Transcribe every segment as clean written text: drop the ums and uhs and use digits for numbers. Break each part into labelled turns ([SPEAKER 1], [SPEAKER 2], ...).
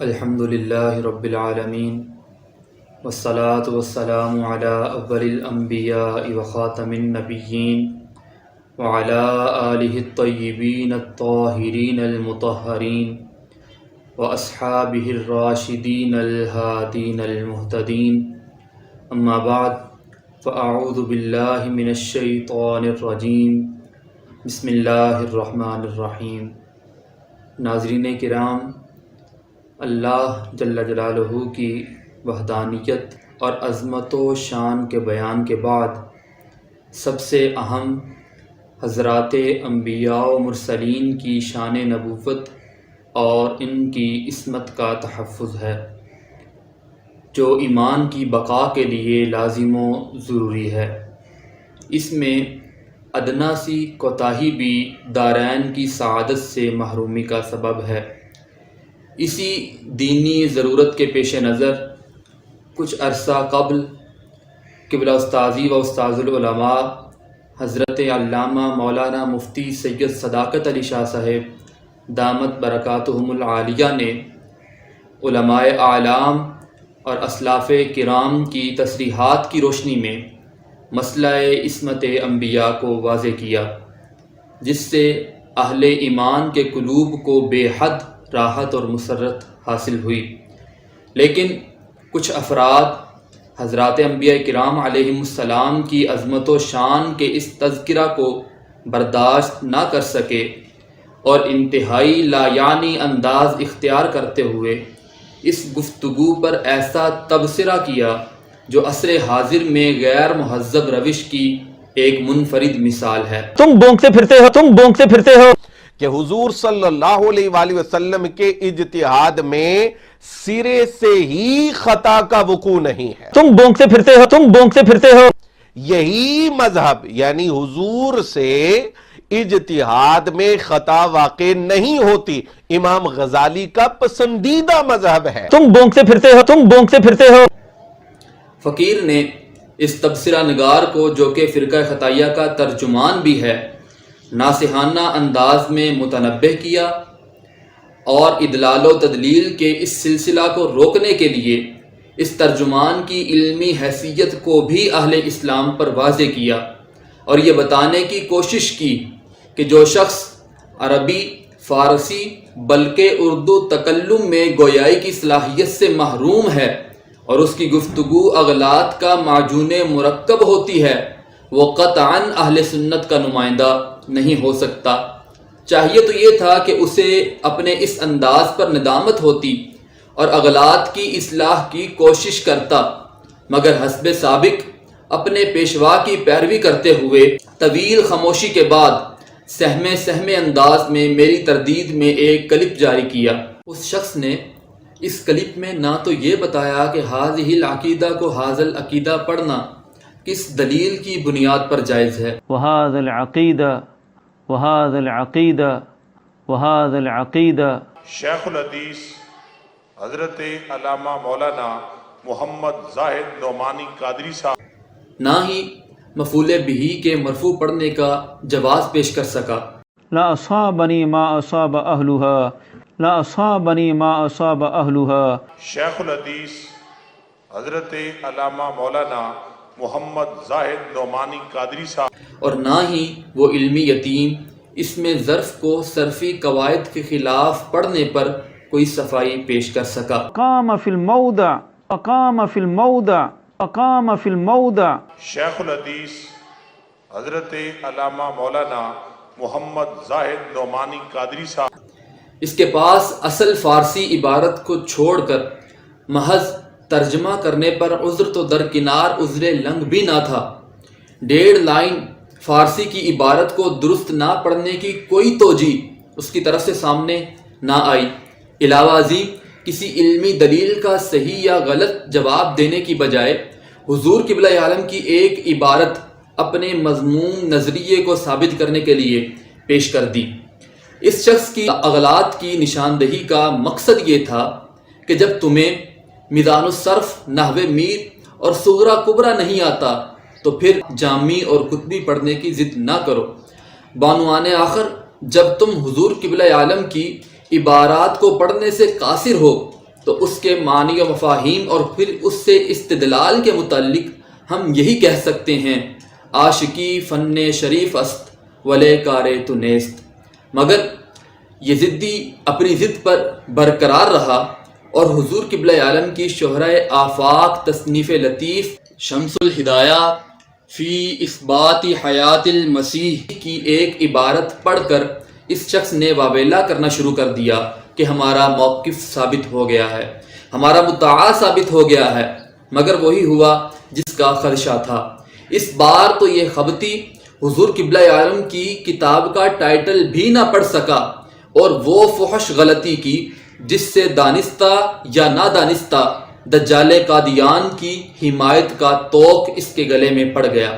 [SPEAKER 1] الحمد للہ رب العالمین والصلاة والسلام علی اول الانبیاء وخاتم النبیین وعلی آلہ الطیبین الطاہرین المطہرین واصحابہ الراشدین الہادین المہتدین اما بعد فاعوذ باللہ من الشیطان الرجیم بسم اللہ الرحمن الرحیم۔ ناظرین کرام، اللہ جل جلالہ کی وحدانیت اور عظمت و شان کے بیان کے بعد سب سے اہم حضرات انبیاء و مرسلین کی شان نبوت اور ان کی عصمت کا تحفظ ہے، جو ایمان کی بقا کے لیے لازم و ضروری ہے۔ اس میں ادنا سی کوتاہی بھی دارین کی سعادت سے محرومی کا سبب ہے۔ اسی دینی ضرورت کے پیش نظر کچھ عرصہ قبل قبلہ استاذی و استاذ العلماء حضرت علامہ مولانا مفتی سید صداقت علی شاہ صاحب دامت برکاتہم العالیہ نے علماء اعلام اور اسلاف کرام کی تصریحات کی روشنی میں مسئلہ عصمت انبیاء کو واضح کیا، جس سے اہل ایمان کے قلوب کو بے حد راحت اور مسرت حاصل ہوئی۔ لیکن کچھ افراد حضرات انبیاء کرام علیہم السلام کی عظمت و شان کے اس تذکرہ کو برداشت نہ کر سکے اور انتہائی لایعنی انداز اختیار کرتے ہوئے اس گفتگو پر ایسا تبصرہ کیا جو عصر حاضر میں غیر مہذب روش کی ایک منفرد مثال ہے۔
[SPEAKER 2] تم بونکتے پھرتے ہو کہ حضور صلی اللہ علیہ وآلہ وسلم کے اجتہاد میں سرے سے ہی خطا کا وقوع نہیں ہے۔ تم بونکتے پھرتے ہو۔ یہی مذہب یعنی حضور سے اجتہاد میں خطا واقع نہیں ہوتی امام غزالی کا پسندیدہ مذہب ہے۔ تم بونکتے پھرتے ہو۔
[SPEAKER 1] فقیر نے اس تبصرہ نگار کو، جو کہ فرقہ خطائیہ کا ترجمان بھی ہے، ناصحانہ انداز میں متنبہ کیا اور ادلال و تدلیل کے اس سلسلہ کو روکنے کے لیے اس ترجمان کی علمی حیثیت کو بھی اہل اسلام پر واضح کیا اور یہ بتانے کی کوشش کی کہ جو شخص عربی، فارسی بلکہ اردو تکلم میں گویائی کی صلاحیت سے محروم ہے اور اس کی گفتگو اغلاط کا معجون مرکب ہوتی ہے، وہ قطعاً اہل سنت کا نمائندہ نہیں ہو سکتا۔ چاہیے تو یہ تھا کہ اسے اپنے اس انداز پر ندامت ہوتی اور اغلاط کی اصلاح کی کوشش کرتا، مگر حسب سابق اپنے پیشوا کی پیروی کرتے ہوئے طویل خاموشی کے بعد سہمے انداز میں میری تردید میں ایک کلپ جاری کیا۔ اس شخص نے اس کلپ میں نہ تو یہ بتایا کہ حاذہ العقیدہ کو حاذ العقیدہ پڑھنا کس دلیل کی بنیاد پر جائز ہے۔
[SPEAKER 3] وهذا العقیدہ
[SPEAKER 4] شیخ الحدیث حضرت علامہ مولانا محمد زاہد نعمانی قادری صاحب
[SPEAKER 1] نہ ہی مفعول بہ کے مرفوع پڑھنے کا جواز پیش کر سکا۔
[SPEAKER 3] لا اصابنی ما اصاب اہلها
[SPEAKER 4] شیخ الحدیث حضرت علامہ مولانا محمد زاہد نعمانی قادری صاحب
[SPEAKER 1] اور نہ ہی وہ علمی یتیم اس میں ظرف کو صرفی قواعد کے خلاف پڑھنے پر کوئی صفائی پیش کر سکا۔
[SPEAKER 3] اقام فی الموضع
[SPEAKER 4] شیخ الحدیث حضرت علامہ مولانا محمد زاہد نعمانی قادری صاحب
[SPEAKER 1] اس کے پاس اصل فارسی عبارت کو چھوڑ کر محض ترجمہ کرنے پر عذر تو درکنار عذر لنگ بھی نہ تھا۔ 1.5 لائن فارسی کی عبارت کو درست نہ پڑھنے کی کوئی توجیہ اس کی طرف سے سامنے نہ آئی۔ علاوہ ازیں کسی علمی دلیل کا صحیح یا غلط جواب دینے کی بجائے حضور قبلہ عالم کی ایک عبارت اپنے مضمون نظریے کو ثابت کرنے کے لیے پیش کر دی۔ اس شخص کی اغلاط کی نشاندہی کا مقصد یہ تھا کہ جب تمہیں میزان الصرف، نحو میر اور صغرا کبرا نہیں آتا تو پھر جامی اور کتبی پڑھنے کی ضد نہ کرو۔ بانوان آخر جب تم حضور قبلہ عالم کی عبارات کو پڑھنے سے قاصر ہو تو اس کے معنی و مفاہیم اور پھر اس سے استدلال کے متعلق ہم یہی کہہ سکتے ہیں عاشقی فن شریف است ولے کارے تو نیست. مگر یہ ضدی اپنی ضد پر برقرار رہا اور حضور قبلہ عالم کی شہرۂ آفاق تصنیف لطیف شمس الہدایہ فی اثبات حیات المسیح کی ایک عبارت پڑھ کر اس شخص نے واویلا کرنا شروع کر دیا کہ ہمارا موقف ثابت ہو گیا ہے، ہمارا مدعا ثابت ہو گیا ہے. مگر وہی ہوا جس کا خدشہ تھا. اس بار تو یہ خبتی حضور قبلہ عالم کی کتاب کا ٹائٹل بھی نہ پڑھ سکا اور وہ فحش غلطی کی جس سے دانستہ یا نادانستہ دجال قادیان کی حمایت کا طوق اس کے گلے میں پڑ گیا.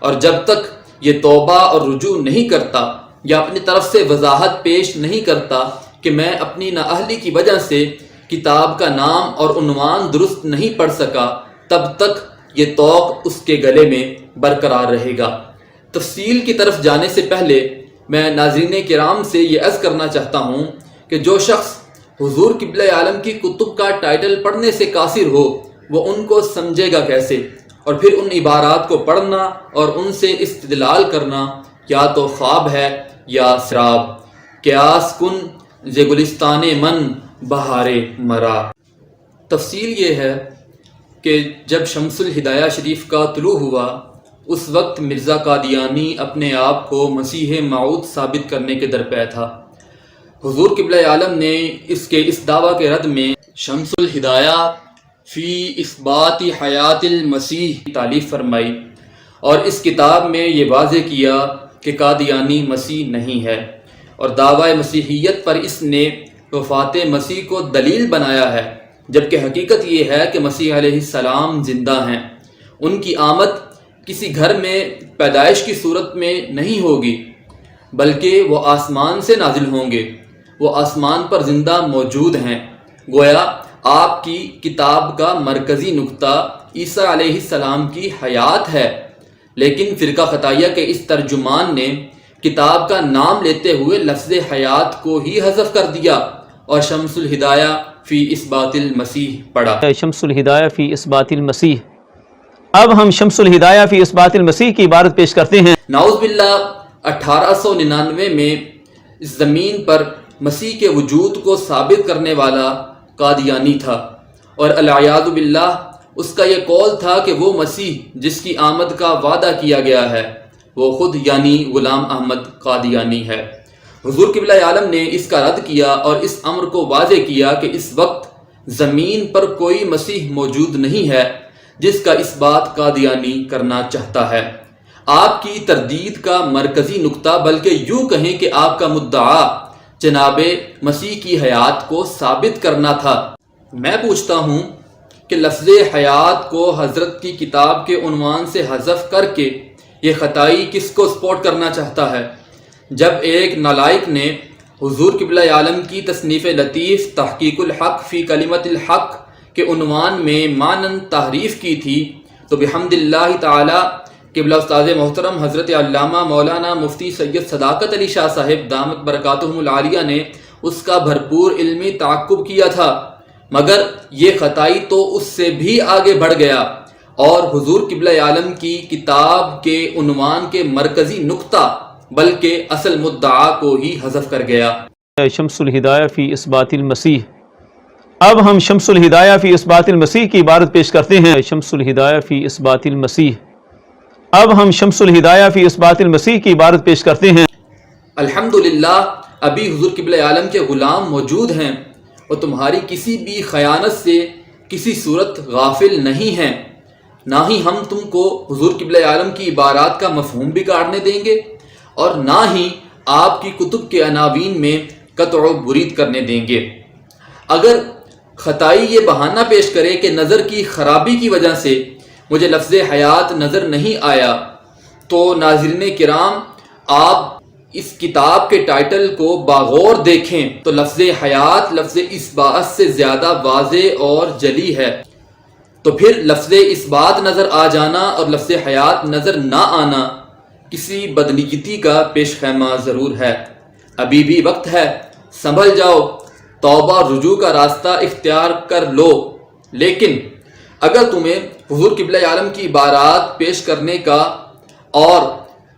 [SPEAKER 1] اور جب تک یہ توبہ اور رجوع نہیں کرتا یا اپنی طرف سے وضاحت پیش نہیں کرتا کہ میں اپنی نااہلی کی وجہ سے کتاب کا نام اور عنوان درست نہیں پڑھ سکا، تب تک یہ طوق اس کے گلے میں برقرار رہے گا. تفصیل کی طرف جانے سے پہلے میں ناظرین کرام سے یہ عرض کرنا چاہتا ہوں کہ جو شخص حضور قبلہ عالم کی کتب کا ٹائٹل پڑھنے سے قاصر ہو وہ ان کو سمجھے گا کیسے، اور پھر ان عبارات کو پڑھنا اور ان سے استدلال کرنا یا تو خواب ہے یا سراب. قیاس کن ز گلستان من بہار مرا. تفصیل یہ ہے کہ جب شمس الہدایہ شریف کا طلوع ہوا اس وقت مرزا قادیانی اپنے آپ کو مسیح موعود ثابت کرنے کے درپے تھا. حضور قبلہ عالم نے اس کے اس دعویٰ کے رد میں شمس الہدایہ فی اثبات حیات المسیح تالیف فرمائی اور اس کتاب میں یہ واضح کیا کہ قادیانی مسیح نہیں ہے، اور دعویٰ مسیحیت پر اس نے وفات مسیح کو دلیل بنایا ہے، جبکہ حقیقت یہ ہے کہ مسیح علیہ السلام زندہ ہیں. ان کی آمد کسی گھر میں پیدائش کی صورت میں نہیں ہوگی بلکہ وہ آسمان سے نازل ہوں گے. وہ آسمان پر زندہ موجود ہیں. گویا آپ کی کتاب کا مرکزی نقطہ عیسیٰ علیہ السلام کی حیات ہے، لیکن فرقہ خطائیہ کے اس ترجمان نے کتاب کا نام لیتے ہوئے لفظ حیات کو ہی حذف کر دیا اور شمس الہدایہ فی اثبات المسیح پڑھا.
[SPEAKER 3] شمس الہدایہ فی اثبات المسیح. اب ہم شمس الہدایہ فی اثبات المسیح کی عبارت پیش کرتے ہیں.
[SPEAKER 1] نعوذ باللہ 1899 میں اس زمین پر مسیح کے وجود کو ثابت کرنے والا قادیانی تھا، اور العیاذ باللہ اس کا یہ قول تھا کہ وہ مسیح جس کی آمد کا وعدہ کیا گیا ہے وہ خود یعنی غلام احمد قادیانی ہے. حضور قبلہ عالم نے اس کا رد کیا اور اس امر کو واضح کیا کہ اس وقت زمین پر کوئی مسیح موجود نہیں ہے جس کا اس بات قادیانی کرنا چاہتا ہے. آپ کی تردید کا مرکزی نقطہ بلکہ یوں کہیں کہ آپ کا مدعا جناب مسیح کی حیات کو ثابت کرنا تھا. میں پوچھتا ہوں کہ لفظ حیات کو حضرت کی کتاب کے عنوان سے حذف کر کے یہ خطائی کس کو سپورٹ کرنا چاہتا ہے؟ جب ایک نالائق نے حضور قبلہ عالم کی تصنیف لطیف تحقیق الحق فی کلمت الحق کے عنوان میں مانند تحریف کی تھی تو بحمد اللہ تعالی قبلہ استاذ محترم حضرت علامہ مولانا مفتی سید صداقت علی شاہ صاحب دامت برکاتہم العالیہ نے اس کا بھرپور علمی تعقب کیا تھا، مگر یہ خطائی تو اس سے بھی آگے بڑھ گیا اور حضور قبلہ عالم کی کتاب کے عنوان کے مرکزی نقطہ بلکہ اصل مدعا کو ہی حذف کر گیا.
[SPEAKER 3] شمس الہدایہ فی اثبات المسیح. اب ہم شمس الہدایہ فی اثبات المسیح کی عبارت پیش کرتے ہیں. شمس الہدایہ فی اثبات المسیح. اب ہم شمس الہدایہ فی اثبات المسیح کی عبارت پیش کرتے ہیں.
[SPEAKER 1] الحمدللہ ابھی حضور قبلہ عالم کے غلام موجود ہیں اور تمہاری کسی بھی خیانت سے کسی صورت غافل نہیں ہیں، نہ ہی ہم تم کو حضور قبلہ عالم کی عبارات کا مفہوم بگاڑنے دیں گے اور نہ ہی آپ کی کتب کے عناوین میں قطع و برید کرنے دیں گے. اگر خطائی یہ بہانہ پیش کرے کہ نظر کی خرابی کی وجہ سے مجھے لفظ حیات نظر نہیں آیا تو ناظرین کرام آپ اس کتاب کے ٹائٹل کو باغور دیکھیں تو لفظ حیات لفظ اثبات سے زیادہ واضح اور جلی ہے. تو پھر لفظ اثبات نظر آ جانا اور لفظ حیات نظر نہ آنا کسی بدنیتی کا پیش خیمہ ضرور ہے. ابھی بھی وقت ہے، سنبھل جاؤ، توبہ رجوع کا راستہ اختیار کر لو. لیکن اگر تمہیں حضور قبلہ عالم کی عبارات پیش کرنے کا اور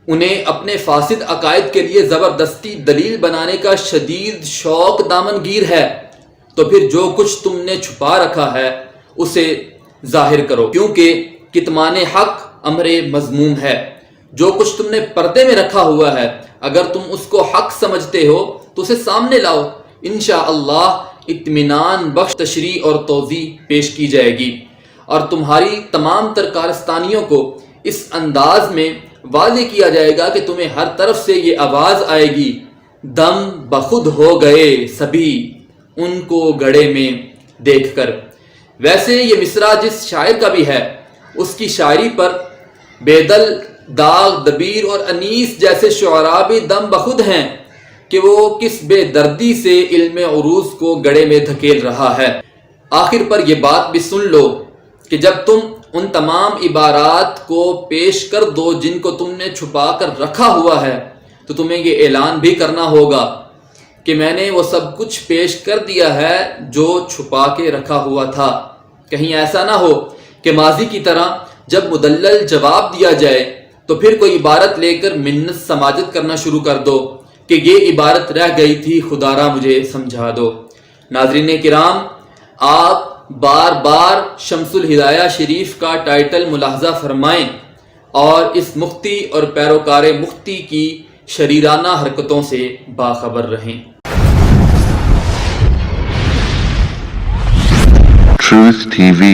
[SPEAKER 1] انہیں اپنے فاسد عقائد کے لیے زبردستی دلیل بنانے کا شدید شوق دامن گیر ہے تو پھر جو کچھ تم نے چھپا رکھا ہے اسے ظاہر کرو، کیونکہ کتمان حق امر مذموم ہے. جو کچھ تم نے پردے میں رکھا ہوا ہے اگر تم اس کو حق سمجھتے ہو تو اسے سامنے لاؤ، انشاءاللہ اطمینان بخش تشریح اور توضیح پیش کی جائے گی، اور تمہاری تمام تر کارستانیوں کو اس انداز میں واضح کیا جائے گا کہ تمہیں ہر طرف سے یہ آواز آئے گی، دم بخود ہو گئے سبھی ان کو گڑھے میں دیکھ کر. ویسے یہ مصرع جس شاعر کا بھی ہے اس کی شاعری پر بیدل، داغ، دبیر اور انیس جیسے شعراء بھی دم بخود ہیں کہ وہ کس بے دردی سے علم عروض کو گڑھے میں دھکیل رہا ہے. آخر پر یہ بات بھی سن لو کہ جب تم ان تمام عبارات کو پیش کر دو جن کو تم نے چھپا کر رکھا ہوا ہے تو تمہیں یہ اعلان بھی کرنا ہوگا کہ میں نے وہ سب کچھ پیش کر دیا ہے جو چھپا کے رکھا ہوا تھا. کہیں ایسا نہ ہو کہ ماضی کی طرح جب مدلل جواب دیا جائے تو پھر کوئی عبارت لے کر منت سماجت کرنا شروع کر دو کہ یہ عبارت رہ گئی تھی، خدا را مجھے سمجھا دو. ناظرین کرام، آپ بار بار شمس الہدایہ شریف کا ٹائٹل ملاحظہ فرمائیں اور اس مفتی اور پیروکار مفتی کی شریرانہ حرکتوں سے باخبر رہیں.
[SPEAKER 5] Truth TV.